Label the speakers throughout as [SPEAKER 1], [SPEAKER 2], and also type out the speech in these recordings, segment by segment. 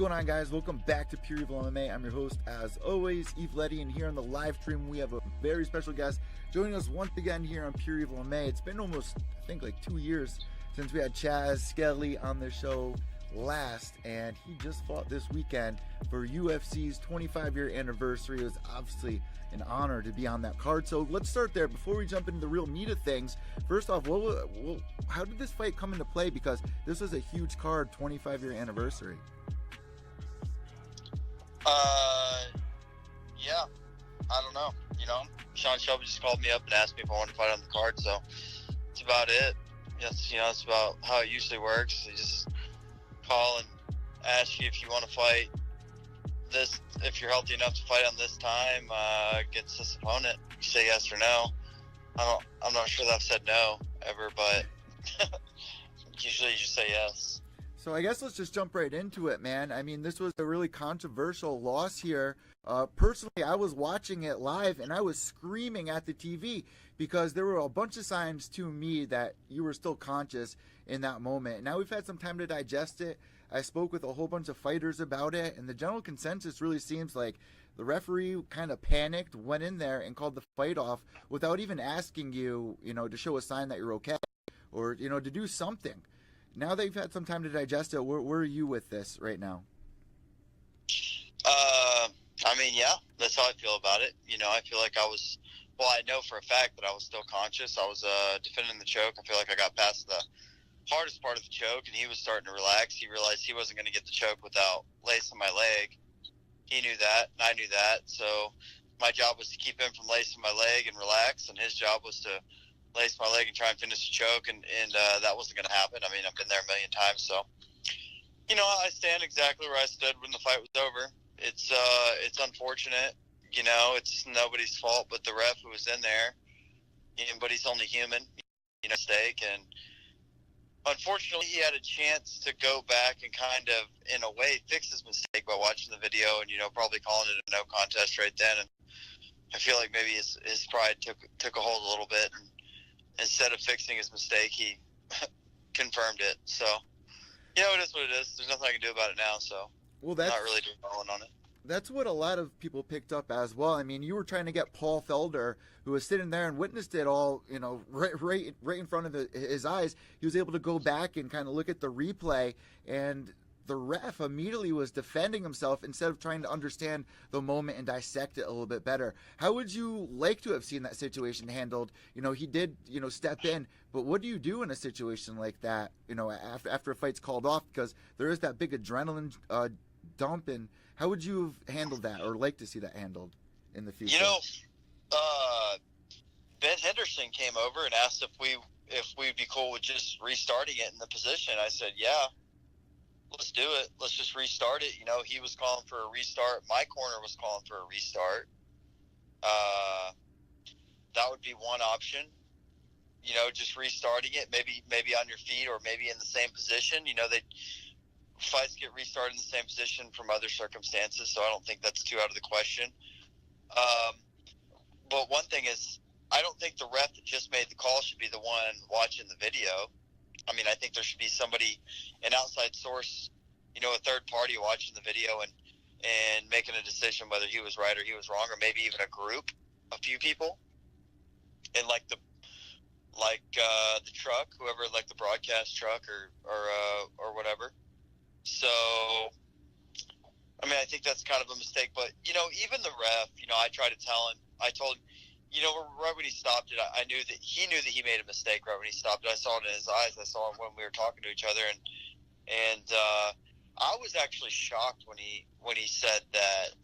[SPEAKER 1] going on, guys? Welcome back to Pure Evil MMA. I'm your host, as always, Eve Letty, and here on the live stream, we have a very special guest joining us once again here on Pure Evil MMA. It's been almost, I think, like 2 years since we had Skelly on the show last, and he just fought this weekend for UFC's 25-year anniversary. It was obviously an honor to be on that card. So let's start there before we jump into the real meat of things. First off, how did this fight come into play? Because this was a huge card, 25-year anniversary.
[SPEAKER 2] Yeah, I don't know. Sean Shelby just called me up and asked me if I wanted to fight on the card, so that's about it. Yes, it's about how it usually works. They just call and ask you if you want to fight this, if you're healthy enough to fight on this time against this opponent. You say yes or no. I'm not sure that I've said no ever, but usually you just say yes.
[SPEAKER 1] So I guess let's just jump right into it, man. I mean, this was a really controversial loss here. Personally, I was watching it live and I was screaming at the TV because there were a bunch of signs to me that you were still conscious in that moment. Now we've had some time to digest it. I spoke with a whole bunch of fighters about it, and the general consensus really seems like the referee kind of panicked, went in there and called the fight off without even asking you, to show a sign that you're okay or, to do something. Now that you've had some time to digest it, where are you with this right now?
[SPEAKER 2] Yeah, that's how I feel about it. I feel like I know for a fact that I was still conscious. I was defending the choke. I feel like I got past the hardest part of the choke, and he was starting to relax. He realized he wasn't going to get the choke without lacing my leg. He knew that, and I knew that. So my job was to keep him from lacing my leg and relax, and his job was to lace my leg and try and finish the choke, and that wasn't going to happen. I mean, I've been there a million times, so I stand exactly where I stood when the fight was over. It's unfortunate, it's nobody's fault but the ref who was in there, but he's only human, mistake, and unfortunately he had a chance to go back and kind of, in a way, fix his mistake by watching the video and, probably calling it a no contest right then, and I feel like maybe his pride took a hold a little bit, and instead of fixing his mistake, he confirmed it. So, it is what it is. There's nothing I can do about it now, so I'm not really dwelling on it.
[SPEAKER 1] That's what a lot of people picked up as well. I mean, you were trying to get Paul Felder, who was sitting there and witnessed it all, right in front of his eyes. He was able to go back and kind of look at the replay, and the ref immediately was defending himself instead of trying to understand the moment and dissect it a little bit better. How would you like to have seen that situation handled? He did, step in, but what do you do in a situation like that, after a fight's called off? Because there is that big adrenaline dump, and how would you have handled that or like to see that handled in the future?
[SPEAKER 2] Ben Henderson came over and asked if we'd be cool with just restarting it in the position. I said, yeah. Let's do it. Let's just restart it. He was calling for a restart. My corner was calling for a restart. That would be one option. Just restarting it, maybe on your feet or maybe in the same position. Fights get restarted in the same position from other circumstances, so I don't think that's too out of the question. But one thing is, I don't think the ref that just made the call should be the one watching the video. I mean, I think there should be somebody, an outside source, a third party watching the video and making a decision whether he was right or he was wrong, or maybe even a few people, and the truck, whoever, the broadcast truck or whatever. So, I mean, I think that's kind of a mistake. But even the ref, I tried to tell him. I told him. Right when he stopped it, I knew that he made a mistake right when he stopped it. I saw it in his eyes. I saw it when we were talking to each other, and I was actually shocked when he said that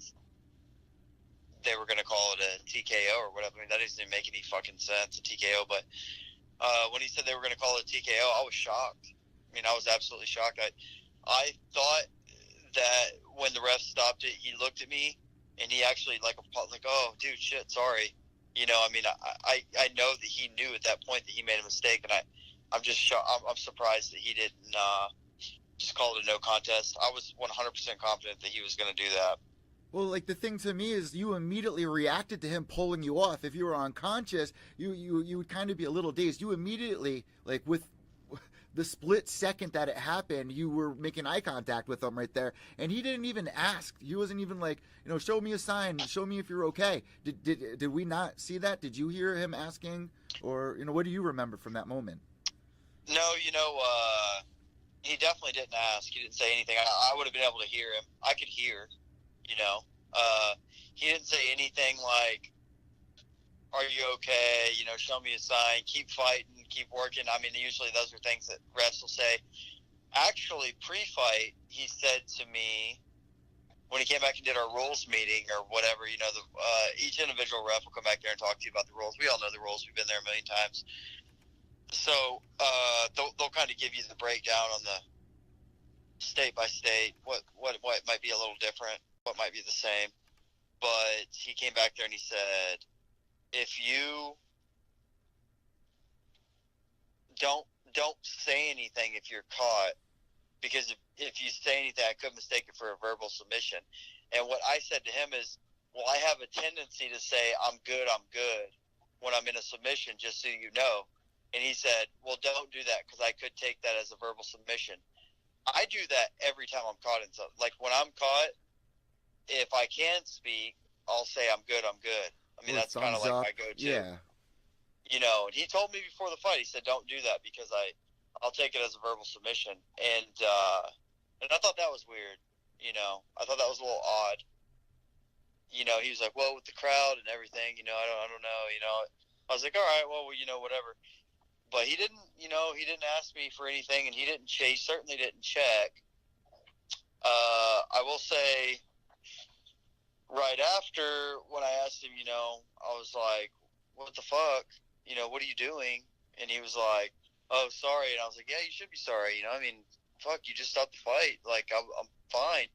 [SPEAKER 2] they were going to call it a TKO or whatever. I mean, that doesn't make any fucking sense, a TKO. But when he said they were going to call it a TKO, I was shocked. I mean, I was absolutely shocked. I thought that when the ref stopped it, he looked at me and he actually oh, dude, shit, sorry. I know that he knew at that point that he made a mistake, and I'm just shocked. I'm surprised that he didn't just call it a no contest. I was 100% confident that he was going to do that.
[SPEAKER 1] Well, the thing to me is you immediately reacted to him pulling you off. If you were unconscious, you would kind of be a little dazed. You immediately, with the split second that it happened, you were making eye contact with him right there, and he didn't even ask. He wasn't even like, show me a sign, show me if you're okay. Did we not see that? Did you hear him asking, or what do you remember from that moment?
[SPEAKER 2] No, he definitely didn't ask. He didn't say anything. I would have been able to hear him. I could hear, he didn't say anything like, are you okay? Show me a sign, keep fighting, keep working. I mean, usually those are things that refs will say. Actually, pre-fight, he said to me, when he came back and did our rules meeting or whatever, each individual ref will come back there and talk to you about the rules. We all know the rules. We've been there a million times. So they'll kind of give you the breakdown on the state by state, what might be a little different, what might be the same. But he came back there and he said, if you don't say anything if you're caught, because if you say anything, I could mistake it for a verbal submission. And what I said to him is, well, I have a tendency to say I'm good when I'm in a submission, just so you know. And he said, well, don't do that, because I could take that as a verbal submission. I do that every time I'm caught in something. Like when I'm caught, if I can speak, I'll say I'm good. I mean, that's kind of like my go-to.
[SPEAKER 1] Yeah.
[SPEAKER 2] And he told me before the fight, he said, don't do that, because I'll take it as a verbal submission. And I thought that was weird. I thought that was a little odd. He was like, well, with the crowd and everything, I don't know, I was like, all right, well, whatever. But he didn't, he didn't ask me for anything, and he certainly didn't check. I will say, right after, when I asked him, I was like, what the fuck? What are you doing? And he was like, oh, sorry. And I was like, yeah, you should be sorry. I mean, fuck, you just stopped the fight. Like, I'm fine.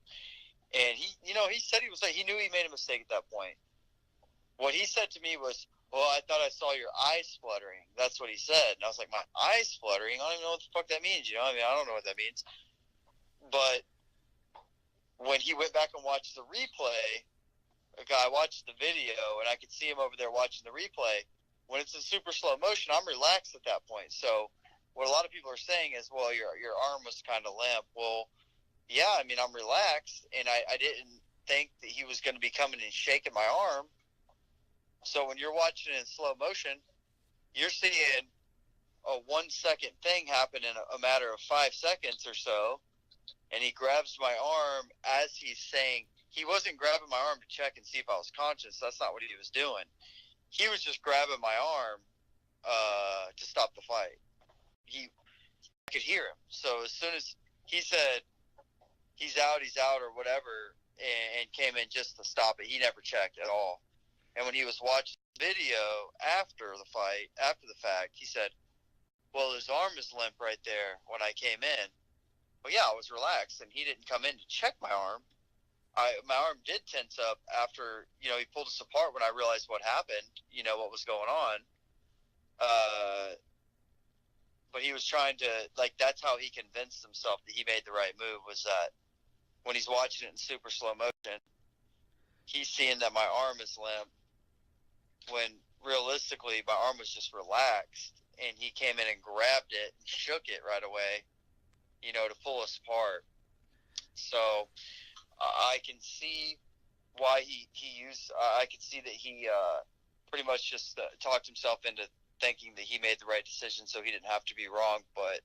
[SPEAKER 2] And he said he knew he made a mistake at that point. What he said to me was, well, I thought I saw your eyes fluttering. That's what he said. And I was like, my eyes fluttering? I don't even know what the fuck that means. I mean, I don't know what that means. But when he went back and watched the replay, I watched the video, and I could see him over there watching the replay. When it's in super slow motion, I'm relaxed at that point. So what a lot of people are saying is, well, your arm was kind of limp. Well, yeah, I mean, I'm relaxed, and I didn't think that he was going to be coming and shaking my arm. So when you're watching it in slow motion, you're seeing a 1 second thing happen in a matter of 5 seconds or so, and he grabs my arm as he's saying, he wasn't grabbing my arm to check and see if I was conscious. That's not what he was doing. He was just grabbing my arm to stop the fight. I could hear him. So as soon as he said, he's out or whatever, and came in just to stop it, he never checked at all. And when he was watching the video after the fight, after the fact, he said, well, his arm is limp right there when I came in. Well, yeah, I was relaxed, and he didn't come in to check my arm. My arm did tense up after, he pulled us apart when I realized what happened, what was going on. But he was trying to, that's how he convinced himself that he made the right move, was that when he's watching it in super slow motion, he's seeing that my arm is limp, when realistically my arm was just relaxed, and he came in and grabbed it and shook it right away, to pull us apart. So I can see why he used. I could see that he pretty much just talked himself into thinking that he made the right decision, so he didn't have to be wrong. But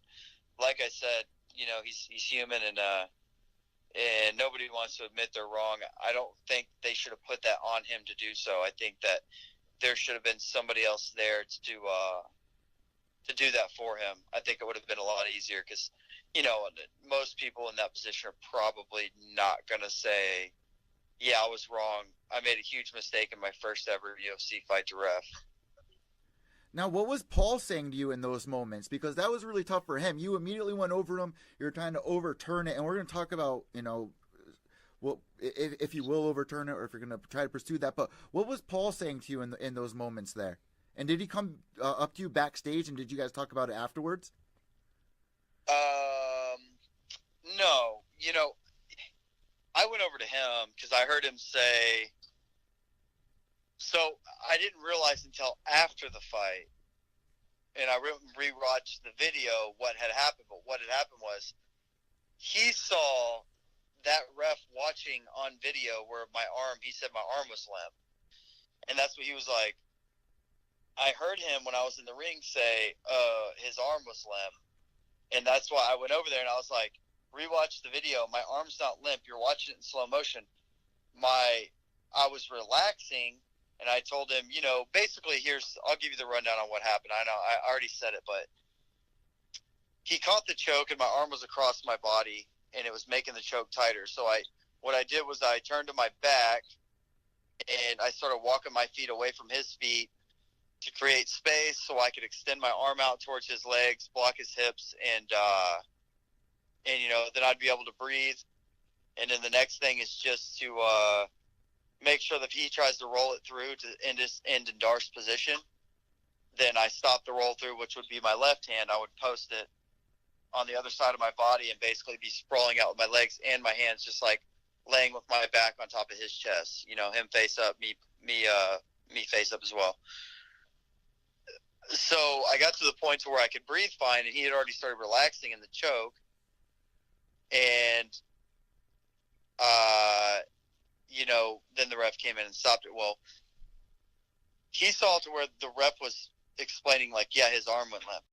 [SPEAKER 2] like I said, he's human, and nobody wants to admit they're wrong. I don't think they should have put that on him to do so. I think that there should have been somebody else there to do that for him. I think it would have been a lot easier, because most people in that position are probably not going to say, yeah, I was wrong. I made a huge mistake in my first ever UFC fight to ref.
[SPEAKER 1] Now, what was Paul saying to you in those moments? Because that was really tough for him. You immediately went over him. You're trying to overturn it. And we're going to talk about, well, if you will overturn it, or if you're going to try to pursue that. But what was Paul saying to you in those moments there? And did he come up to you backstage, and did you guys talk about it afterwards?
[SPEAKER 2] No. I went over to him because I heard him say, so I didn't realize until after the fight and I rewatched the video, what had happened. But what had happened was he saw that ref watching on video where he said my arm was limp. And that's what he was like. I heard him when I was in the ring say his arm was limp. And that's why I went over there and I was like, rewatch the video. My arm's not limp. You're watching it in slow motion. I was relaxing, and I told him, basically I'll give you the rundown on what happened. I know I already said it, but he caught the choke and my arm was across my body and it was making the choke tighter. So what I did was I turned to my back and I started walking my feet away from his feet to create space so I could extend my arm out towards his legs, block his hips, and then I'd be able to breathe. And then the next thing is just to make sure that if he tries to roll it through to end in Darth's position, then I stop the roll through, which would be my left hand. I would post it on the other side of my body and basically be sprawling out with my legs and my hands, just like laying with my back on top of his chest. Him face up, me face up as well. So I got to the point to where I could breathe fine, and he had already started relaxing in the choke. And, then the ref came in and stopped it. Well, he saw to where the ref was explaining, like, yeah, his arm went limp.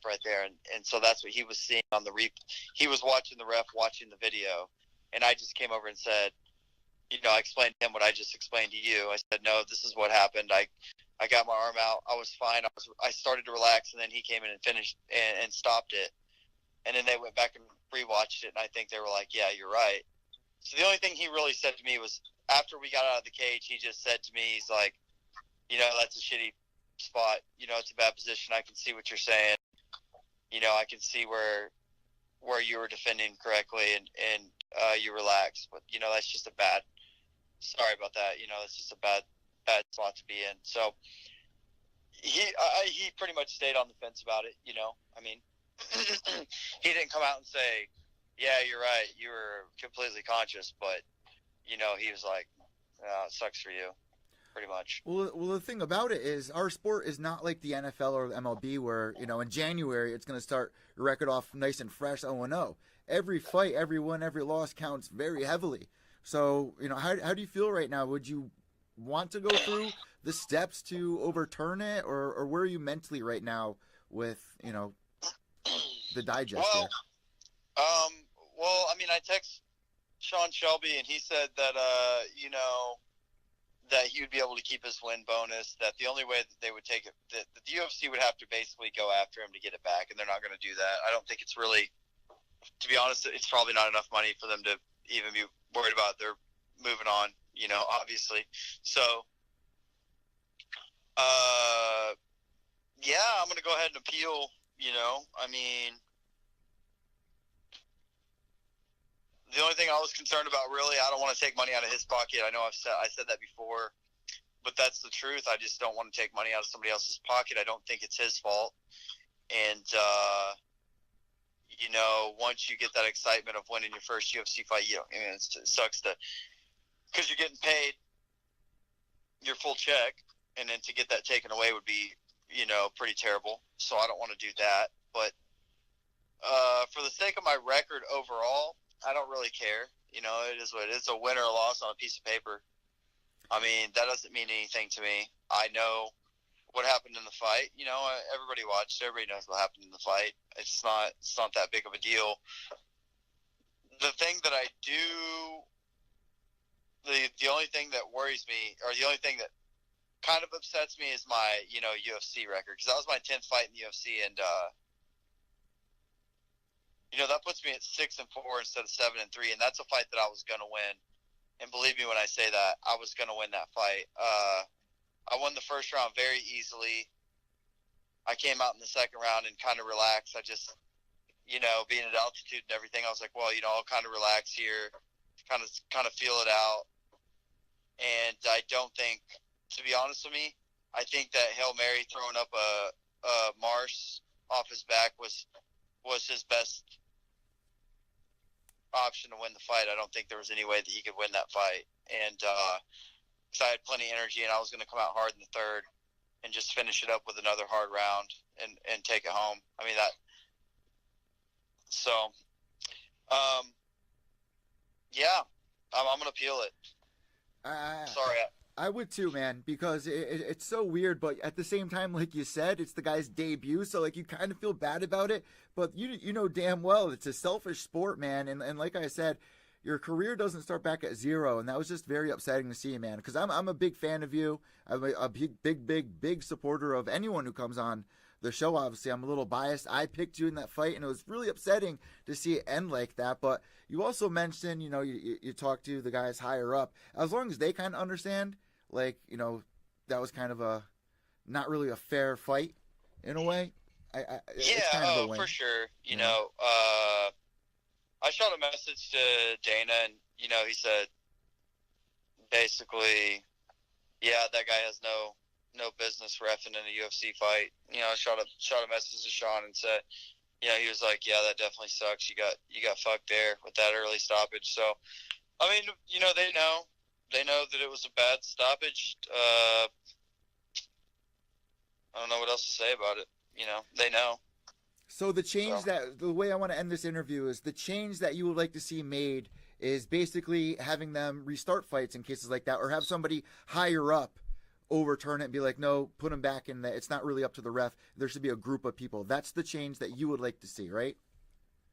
[SPEAKER 2] Right there. And so that's what he was seeing on the he was watching the ref, watching the video. And I just came over and said, I explained to him what I just explained to you. I said, no, this is what happened. I got my arm out. I was fine. I started to relax, and then he came in and finished and stopped it. And then they went back and rewatched it, and I think they were like, yeah, you're right. So the only thing he really said to me was, after we got out of the cage, he just said to me, he's like, that's a shitty spot. It's a bad position. I can see what you're saying. I can see where you were defending correctly and you relaxed. But, that's just sorry about that. It's just a bad spot to be in. So he pretty much stayed on the fence about it. I mean, he didn't come out and say, yeah, you're right, you were completely conscious, but he was like, it sucks for you, pretty much.
[SPEAKER 1] Well, the thing about it is our sport is not like the NFL or the MLB where, in January it's going to start your record off nice and fresh 0-0. Every fight, every win, every loss counts very heavily. So, how do you feel right now? Would you want to go through the steps to overturn it, or where are you mentally right now with, the digest here?
[SPEAKER 2] Well, I mean, I text Sean Shelby, and he said that, that he would be able to keep his win bonus, that the only way that they would take it, that the UFC would have to basically go after him to get it back, and they're not going to do that. I don't think it's really, to be honest, it's probably not enough money for them to even be worried about. They're moving on, obviously. So, yeah, I'm going to go ahead and appeal, I mean, the only thing I was concerned about, really, I don't want to take money out of his pocket. I know I said that before, but that's the truth. I just don't want to take money out of somebody else's pocket. I don't think it's his fault. And, once you get that excitement of winning your first UFC fight, it sucks because you're getting paid your full check, and then to get that taken away would be, pretty terrible. So I don't want to do that. But for the sake of my record overall, I don't really care. It is what it is. It's a win or a loss on a piece of paper. I mean, that doesn't mean anything to me. I know what happened in the fight. Everybody watched. Everybody knows what happened in the fight. It's not that big of a deal. The thing that I do, the only thing that worries me, or the only thing that kind of upsets me, is my UFC record, because that was my 10th fight in the UFC, and that puts me at 6-4 instead of 7-3, and that's a fight that I was gonna win. And believe me when I say that, I was gonna win that fight. I won the first round very easily. I came out in the second round and kind of relaxed. I just, being at altitude and everything, I was like, well, I'll kind of relax here, kind of feel it out. And I don't think, to be honest with me, I think that Hail Mary throwing up a Mars off his back was his best option to win the fight. I don't think there was any way that he could win that fight. And because I had plenty of energy and I was going to come out hard in the third and just finish it up with another hard round and take it home. I mean, that. So, yeah, I'm gonna peel it. Sorry.
[SPEAKER 1] I would too, man, because it's so weird, but at the same time, like you said, it's the guy's debut, so like you kind of feel bad about it, but you know damn well it's a selfish sport, man, and like I said, your career doesn't start back at zero, and that was just very upsetting to see, man, because I'm a big fan of you. I'm a big supporter of anyone who comes on the show. Obviously, I'm a little biased. I picked you in that fight, and it was really upsetting to see it end like that. But you also mentioned, you know, you talk to the guys higher up. As long as they kind of understand, like, you know, that was kind of a not really a fair fight in a way. It's kind of a win.
[SPEAKER 2] For sure. You know, I shot a message to Dana, and you know, he said basically, yeah, that guy has no business reffing in a UFC fight. You know, I shot a message to Sean and said, you know, he was like, yeah, that definitely sucks. You got fucked there with that early stoppage. So, I mean, you know, they know that it was a bad stoppage. I don't know what else to say about it. You know, they know.
[SPEAKER 1] So the way I want to end this interview is the change that you would like to see made is basically having them restart fights in cases like that, or have somebody higher up overturn it and be like, no, put them back in. It's not really up to the ref. There should be a group of people. That's the change that you would like to see, right?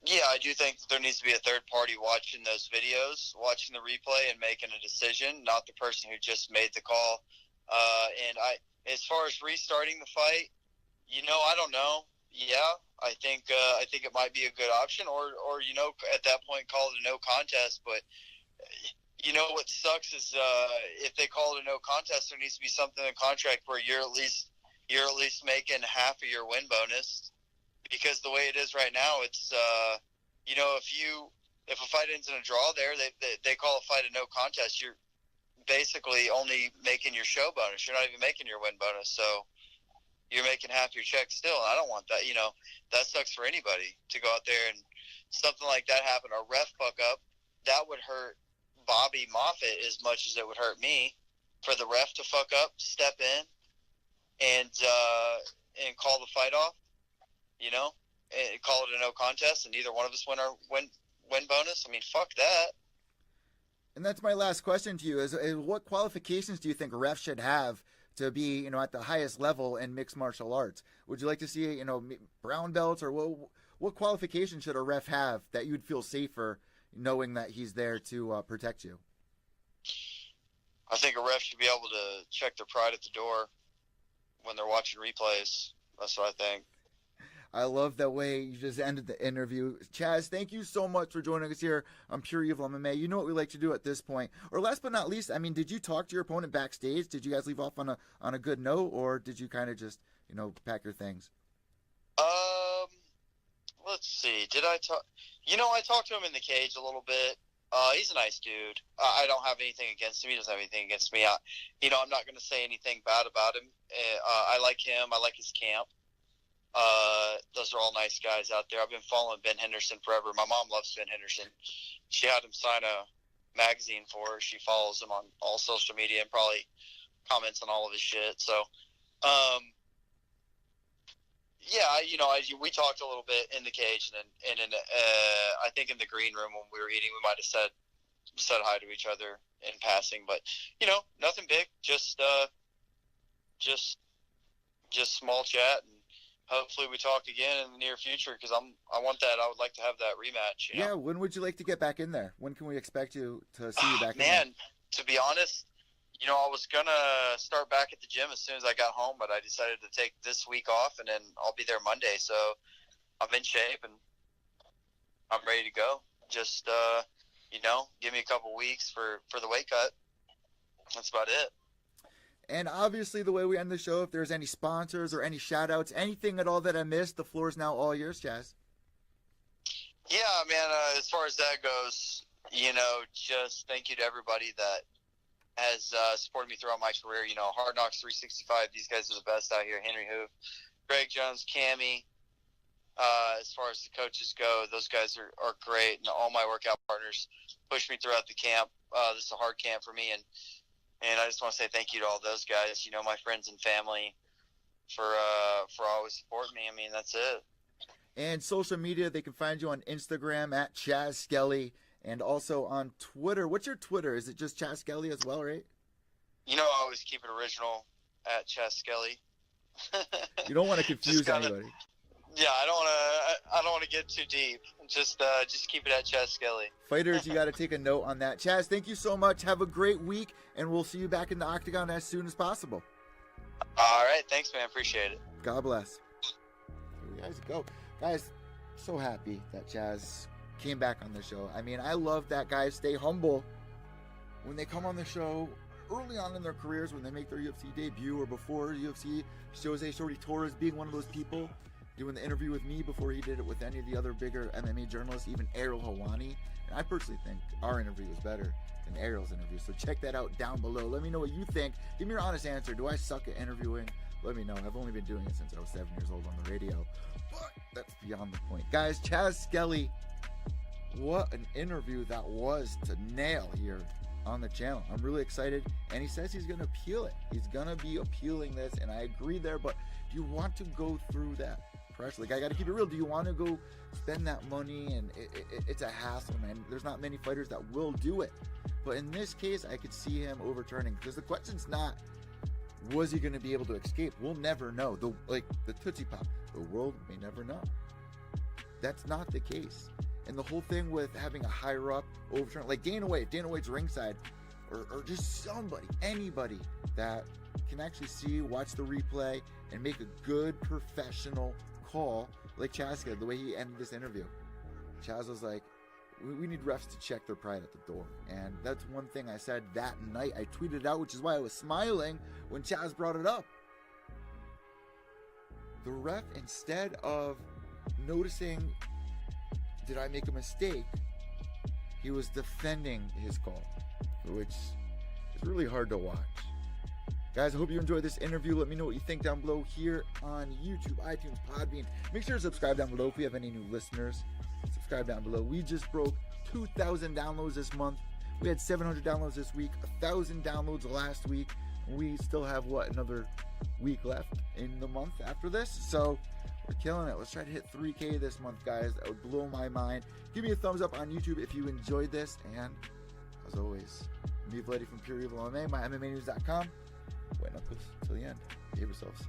[SPEAKER 2] Yeah, I do think that there needs to be a third party watching those videos, watching the replay and making a decision, not the person who just made the call. And as far as restarting the fight, you know, I don't know. Yeah, I think it might be a good option, or you know, at that point call it a no contest. But you know what sucks is if they call it a no contest, there needs to be something in the contract where you're at least making half of your win bonus, because the way it is right now, it's you know, if a fight ends in a draw, they call a fight a no contest, you're basically only making your show bonus. You're not even making your win bonus, so you're making half your check still. I don't want that. You know, that sucks for anybody to go out there and something like that happen. A ref fuck up, that would hurt Bobby Moffitt as much as it would hurt me. For the ref to fuck up, step in, and call the fight off, you know, and call it a no contest, and neither one of us win bonus. I mean, fuck that.
[SPEAKER 1] And that's my last question to you: is what qualifications do you think refs should have to be, you know, at the highest level in mixed martial arts? Would you like to see, you know, brown belts, or what qualifications should a ref have that you'd feel safer knowing that he's there to protect you?
[SPEAKER 2] I think a ref should be able to check their pride at the door when they're watching replays. That's what I think.
[SPEAKER 1] I love that way you just ended the interview. Chaz, thank you so much for joining us here on Pure Evil MMA. You know what we like to do at this point. Or last but not least, I mean, did you talk to your opponent backstage? Did you guys leave off on a good note, or did you kind of just, you know, pack your things?
[SPEAKER 2] Let's see. Did I talk? You know, I talked to him in the cage a little bit. He's a nice dude. I don't have anything against him. He doesn't have anything against me. You know, I'm not going to say anything bad about him. I like him. I like his camp. Those are all nice guys out there. I've been following Ben Henderson forever. My mom loves Ben Henderson. She had him sign a magazine for her. She follows him on all social media and probably comments on all of his shit. So, yeah, you know, we talked a little bit in the cage, and in I think in the green room when we were eating, we might have said hi to each other in passing, but you know, nothing big, just small chat, and hopefully we talk again in the near future, because I want that. I would like to have that rematch. You know?
[SPEAKER 1] Yeah, when would you like to get back in there? When can we expect you to see you back in there?
[SPEAKER 2] Man, to be honest, you know, I was going to start back at the gym as soon as I got home, but I decided to take this week off, and then I'll be there Monday. So I'm in shape, and I'm ready to go. Just, you know, give me a couple weeks for the weight cut. That's about it.
[SPEAKER 1] And obviously, the way we end the show, if there's any sponsors or any shout-outs, anything at all that I missed, the floor is now all yours, Chaz.
[SPEAKER 2] Yeah, man, as far as that goes, you know, just thank you to everybody that has supported me throughout my career. You know, Hard Knocks 365, these guys are the best out here. Henry Hoof, Greg Jones, Cammy. As far as the coaches go, those guys are great, and all my workout partners push me throughout the camp. This is a hard camp for me, and I just want to say thank you to all those guys. You know, my friends and family, for always supporting me. I mean, that's it.
[SPEAKER 1] And social media, they can find you on Instagram at Chaz Skelly and also on Twitter. What's your Twitter? Is it just Chaz Skelly as well, right?
[SPEAKER 2] You know, I always keep it original at Chaz Skelly.
[SPEAKER 1] You don't want to confuse anybody.
[SPEAKER 2] Yeah, I don't want to get too deep. Just keep it at Chaz Skelly.
[SPEAKER 1] Fighters, you got to take a note on that. Chaz, thank you so much. Have a great week, and we'll see you back in the octagon as soon as possible.
[SPEAKER 2] All right, thanks, man. Appreciate it.
[SPEAKER 1] God bless. Here you guys go. Guys, so happy that Chaz came back on the show. I mean, I love that guys stay humble when they come on the show early on in their careers, when they make their UFC debut or before UFC. Jose Shorty Torres being one of those people, doing the interview with me before he did it with any of the other bigger MMA journalists, even Ariel Helwani. And I personally think our interview was better than Ariel's interview. So check that out down below. Let me know what you think. Give me your honest answer. Do I suck at interviewing? Let me know. I've only been doing it since I was 7 years old on the radio. But that's beyond the point. Guys, Chaz Skelly, what an interview that was to nail here on the channel. I'm really excited. And he says he's going to appeal it. He's going to be appealing this. And I agree there. But do you want to go through that pressure? Like, I got to keep it real. Do you want to go spend that money? And it's a hassle, man. There's not many fighters that will do it. But in this case, I could see him overturning. Because the question's not, was he going to be able to escape? We'll never know. The Tootsie Pop. The world may never know. That's not the case. And the whole thing with having a higher up overturn, like Dana White, if Dana White's ringside, or just somebody, anybody that can actually see, watch the replay, and make a good professional call, like Chaz did, the way he ended this interview. Chaz was like, we need refs to check their pride at the door. And that's one thing I said that night. I tweeted out, which is why I was smiling when Chaz brought it up. The ref, instead of noticing, did I make a mistake, he was defending his call, which is really hard to watch. Guys, I hope you enjoyed this interview. Let me know what you think down below here on YouTube, iTunes, Podbean. Make sure to subscribe down below if we have any new listeners. Subscribe down below. We just broke 2,000 downloads this month. We had 700 downloads this week, 1,000 downloads last week. We still have, another week left in the month after this. So we're killing it. Let's try to hit 3K this month, guys. That would blow my mind. Give me a thumbs up on YouTube if you enjoyed this. And as always, me, Vladdy from Pure Evil MMA, my MMAnews.com. White knuckles till the end. Behave yourselves.